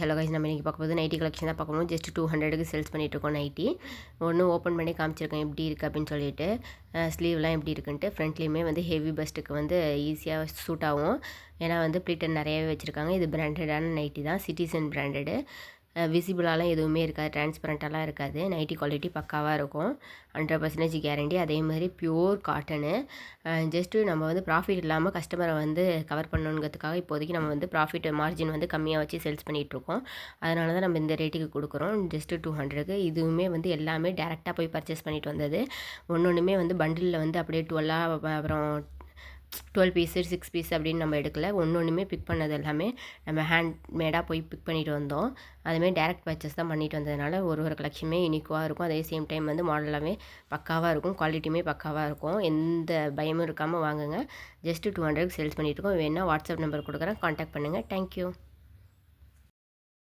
Hello guys, நம்ம இன்றைக்கி பார்க்க போது நைட்டி கலெக்ஷன் தான் பார்க்கணும். ஜஸ்ட் 200க்கு சேல்ஸ் பண்ணிகிட்ருக்கோம் நைட்டி. ஒன்று ஓப்பன் பண்ணி காமிச்சிருக்கேன் எப்படி இருக்குது அப்படின்னு சொல்லிட்டு. ஸ்லீவ்லாம் எப்படி இருக்குன்ட்டு. ஃப்ரண்ட்லேயுமே வந்து ஹெவி பஸ்ட்டுக்கு வந்து ஈஸியாக சூட் ஆகும். ஏன்னா வந்து ப்ளீட்டன் நிறையாவே வச்சுருக்காங்க. இது பிராண்டடான நைட்டி தான், சிட்டிசன் பிராண்டடு. விசிபிளாலாம் எதுவுமே இருக்காது, டிரான்ஸ்பரண்ட்டாலாம் இருக்காது. நைட்டி குவாலிட்டி பக்காவாக இருக்கும், 100% கேரண்டி. அதே மாதிரி பியூர் காட்டனு. ஜஸ்ட்டு நம்ம வந்து ப்ராஃபிட் இல்லாமல் கஸ்டமரை வந்து கவர் பண்ணணுங்கிறதுக்காக இப்போதைக்கு நம்ம வந்து ப்ராஃபிட் மார்ஜின் வந்து கம்மியாக வச்சு சேல்ஸ் பண்ணிகிட்ருக்கோம். அதனால தான் நம்ம இந்த ரேட்டுக்கு கொடுக்குறோம், ஜஸ்ட்டு 200க்கு. இதுவுமே வந்து எல்லாமே டேரெக்டாக போய் பர்ச்சேஸ் பண்ணிட்டு வந்தது. ஒன்றுமே வந்து பண்டிலில் வந்து அப்படியே 12 அப்புறம் 12 பீஸு 6 பீஸ் அப்படின்னு நம்ம எடுக்கல. ஒன்றுமே பிக் பண்ணது எல்லாமே நம்ம ஹேண்ட்மேடாக போய் பிக் பண்ணிட்டு வந்தோம். அதுமாதிரி டேரக்ட் பர்ச்சேஸ் தான் பண்ணிட்டு வந்ததுனால ஒரு கலெக்ஷனுமே யூனிக்காக இருக்கும். அதே சேம் டைம் வந்து மாடலாகவே பக்காவாக இருக்கும், குவாலிட்டியுமே பக்காவாக இருக்கும். எந்த பயமும் இருக்காமல் வாங்குங்க. ஜஸ்ட்டு 200க்கு சேல்ஸ் பண்ணிகிட்ருக்கோம். வேணால் வாட்ஸ்அப் நம்பர் கொடுக்குறேன், கான்டாக்ட் பண்ணுங்கள். தேங்க்யூ.